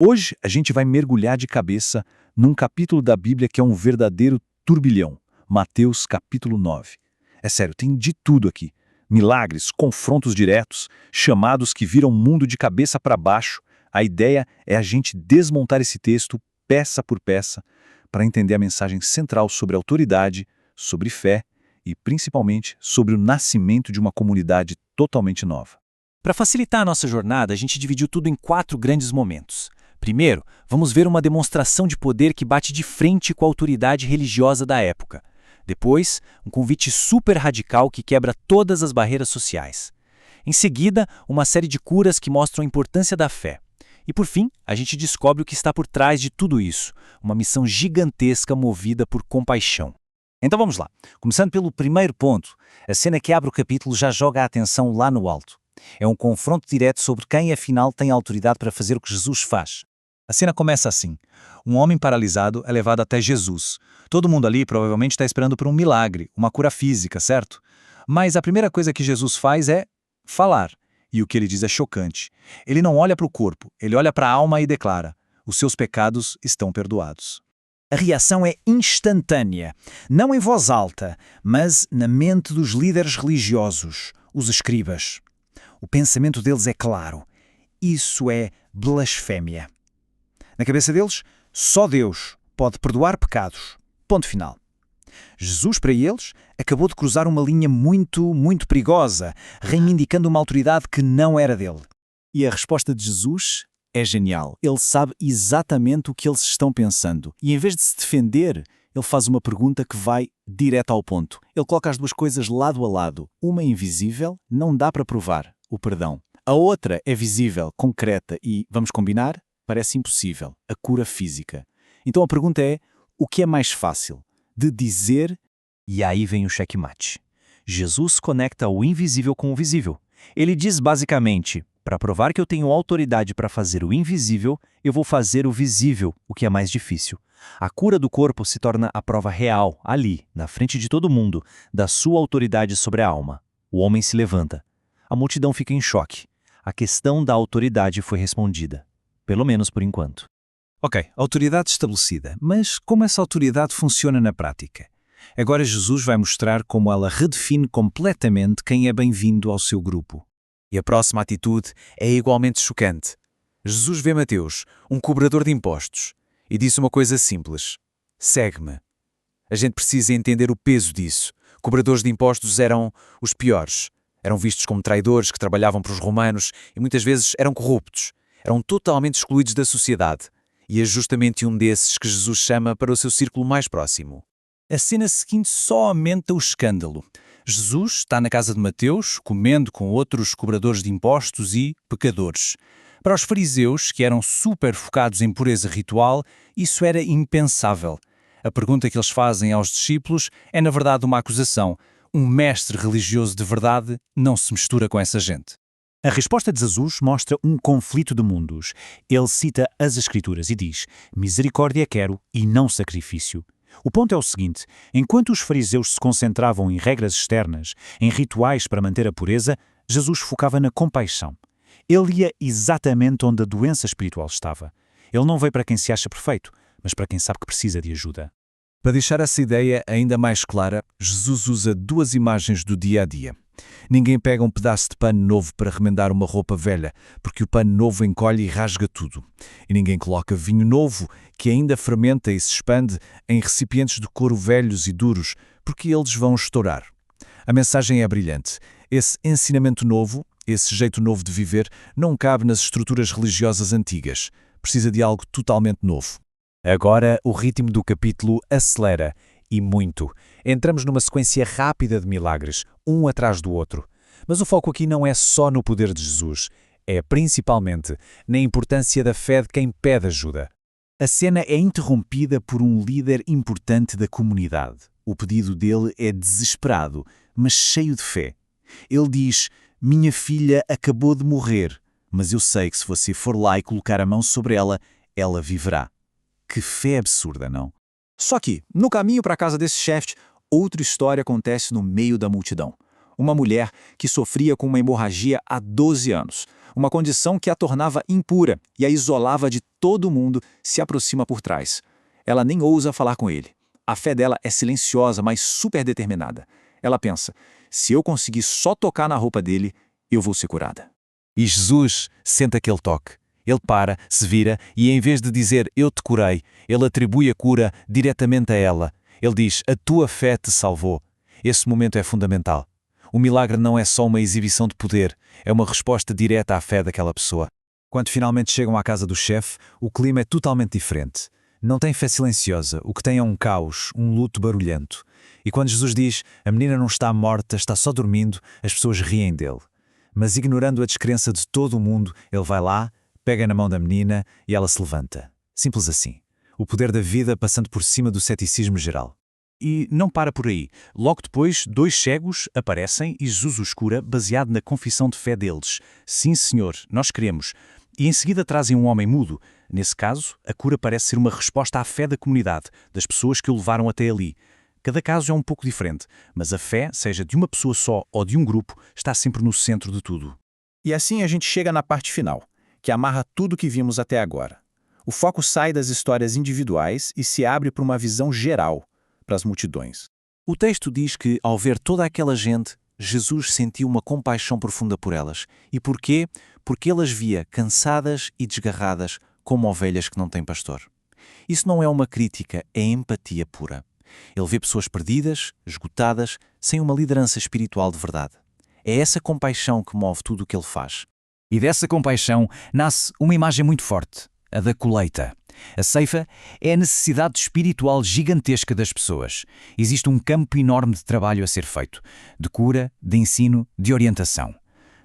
Hoje a gente vai mergulhar de cabeça num capítulo da Bíblia que é um verdadeiro turbilhão, Mateus capítulo 9. É sério, tem de tudo aqui. Milagres, confrontos diretos, chamados que viram o mundo de cabeça para baixo. A ideia é a gente desmontar esse texto peça por peça para entender a mensagem central sobre autoridade, sobre fé e, principalmente, sobre o nascimento de uma comunidade totalmente nova. Para facilitar a nossa jornada, a gente dividiu tudo em 4 grandes momentos. Primeiro, vamos ver uma demonstração de poder que bate de frente com a autoridade religiosa da época. Depois, um convite super radical que quebra todas as barreiras sociais. Em seguida, uma série de curas que mostram a importância da fé. E por fim, a gente descobre o que está por trás de tudo isso, uma missão gigantesca movida por compaixão. Então vamos lá. Começando pelo primeiro ponto, a cena que abre o capítulo já joga a atenção lá no alto. É um confronto direto sobre quem afinal tem autoridade para fazer o que Jesus faz. A cena começa assim. Um homem paralisado é levado até Jesus. Todo mundo ali provavelmente está esperando por um milagre, uma cura física, certo? Mas a primeira coisa que Jesus faz é falar. E o que ele diz é chocante. Ele não olha para o corpo, ele olha para a alma e declara: os seus pecados estão perdoados. A reação é instantânea, não em voz alta, mas na mente dos líderes religiosos, os escribas. O pensamento deles é claro. Isso é blasfémia. Na cabeça deles, só Deus pode perdoar pecados. Ponto final. Jesus, para eles, acabou de cruzar uma linha muito perigosa, reivindicando uma autoridade que não era dele. E a resposta de Jesus é genial. Ele sabe exatamente o que eles estão pensando. E em vez de se defender, ele faz uma pergunta que vai direto ao ponto. Ele coloca as duas coisas lado a lado. Uma é invisível, não dá para provar, o perdão. A outra é visível, concreta e, vamos combinar, parece impossível, a cura física. Então a pergunta é, o que é mais fácil? De dizer... E aí vem o checkmate. Jesus conecta o invisível com o visível. Ele diz basicamente, para provar que eu tenho autoridade para fazer o invisível, eu vou fazer o visível, o que é mais difícil. A cura do corpo se torna a prova real, ali, na frente de todo mundo, da sua autoridade sobre a alma. O homem se levanta. A multidão fica em choque. A questão da autoridade foi respondida. Pelo menos por enquanto. Ok, autoridade estabelecida, mas como essa autoridade funciona na prática? Agora Jesus vai mostrar como ela redefine completamente quem é bem-vindo ao seu grupo. E a próxima atitude é igualmente chocante. Jesus vê Mateus, um cobrador de impostos, e disse uma coisa simples: segue-me. A gente precisa entender o peso disso. Cobradores de impostos eram os piores. Eram vistos como traidores que trabalhavam para os romanos e muitas vezes eram corruptos. Eram totalmente excluídos da sociedade. E é justamente um desses que Jesus chama para o seu círculo mais próximo. A cena seguinte só aumenta o escândalo. Jesus está na casa de Mateus, comendo com outros cobradores de impostos e pecadores. Para os fariseus, que eram super focados em pureza ritual, isso era impensável. A pergunta que eles fazem aos discípulos é, na verdade, uma acusação. Um mestre religioso de verdade não se mistura com essa gente. A resposta de Jesus mostra um conflito de mundos. Ele cita as Escrituras e diz: misericórdia quero e não sacrifício. O ponto é o seguinte: enquanto os fariseus se concentravam em regras externas, em rituais para manter a pureza, Jesus focava na compaixão. Ele ia exatamente onde a doença espiritual estava. Ele não veio para quem se acha perfeito, mas para quem sabe que precisa de ajuda. Para deixar essa ideia ainda mais clara, Jesus usa 2 imagens do dia a dia. Ninguém pega um pedaço de pano novo para remendar uma roupa velha, porque o pano novo encolhe e rasga tudo. E ninguém coloca vinho novo, que ainda fermenta e se expande, em recipientes de couro velhos e duros, porque eles vão estourar. A mensagem é brilhante. Esse ensinamento novo, esse jeito novo de viver, não cabe nas estruturas religiosas antigas. Precisa de algo totalmente novo. Agora o ritmo do capítulo acelera, e muito. Entramos numa sequência rápida de milagres, um atrás do outro. Mas o foco aqui não é só no poder de Jesus, é principalmente na importância da fé de quem pede ajuda. A cena é interrompida por um líder importante da comunidade. O pedido dele é desesperado, mas cheio de fé. Ele diz: minha filha acabou de morrer, mas eu sei que se você for lá e colocar a mão sobre ela, ela viverá. Que fé absurda, não? Só que, no caminho para a casa desse chefe, outra história acontece no meio da multidão. Uma mulher que sofria com uma hemorragia há 12 anos, uma condição que a tornava impura e a isolava de todo mundo, se aproxima por trás. Ela nem ousa falar com ele. A fé dela é silenciosa, mas super determinada. Ela pensa, se eu conseguir só tocar na roupa dele, eu vou ser curada. E Jesus sente aquele toque. Ele para, se vira e, em vez de dizer eu te curei, ele atribui a cura diretamente a ela. Ele diz, a tua fé te salvou. Esse momento é fundamental. O milagre não é só uma exibição de poder, é uma resposta direta à fé daquela pessoa. Quando finalmente chegam à casa do chefe, o clima é totalmente diferente. Não tem fé silenciosa, o que tem é um caos, um luto barulhento. E quando Jesus diz, a menina não está morta, está só dormindo, as pessoas riem dele. Mas ignorando a descrença de todo o mundo, ele vai lá, pega na mão da menina e ela se levanta. Simples assim. O poder da vida passando por cima do ceticismo geral. E não para por aí. Logo depois, 2 cegos aparecem e Jesus os cura baseado na confissão de fé deles. Sim, Senhor, nós queremos. E em seguida trazem um homem mudo. Nesse caso, a cura parece ser uma resposta à fé da comunidade, das pessoas que o levaram até ali. Cada caso é um pouco diferente, mas a fé, seja de uma pessoa só ou de um grupo, está sempre no centro de tudo. E assim a gente chega na parte final, que amarra tudo o que vimos até agora. O foco sai das histórias individuais e se abre para uma visão geral, para as multidões. O texto diz que, ao ver toda aquela gente, Jesus sentiu uma compaixão profunda por elas. E porquê? Porque ele as via cansadas e desgarradas, como ovelhas que não têm pastor. Isso não é uma crítica, é empatia pura. Ele vê pessoas perdidas, esgotadas, sem uma liderança espiritual de verdade. É essa compaixão que move tudo o que ele faz. E dessa compaixão nasce uma imagem muito forte, a da colheita. A ceifa é a necessidade espiritual gigantesca das pessoas. Existe um campo enorme de trabalho a ser feito, de cura, de ensino, de orientação.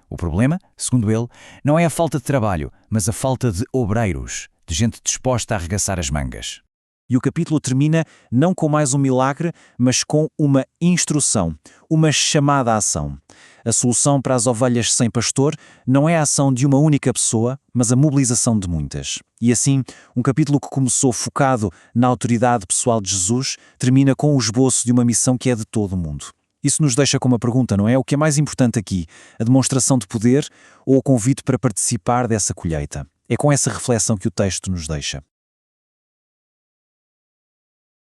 O problema, segundo ele, não é a falta de trabalho, mas a falta de obreiros, de gente disposta a arregaçar as mangas. E o capítulo termina não com mais um milagre, mas com uma instrução, uma chamada à ação. A solução para as ovelhas sem pastor não é a ação de uma única pessoa, mas a mobilização de muitas. E assim, um capítulo que começou focado na autoridade pessoal de Jesus, termina com o esboço de uma missão que é de todo o mundo. Isso nos deixa com uma pergunta, não é? O que é mais importante aqui? A demonstração de poder ou o convite para participar dessa colheita? É com essa reflexão que o texto nos deixa.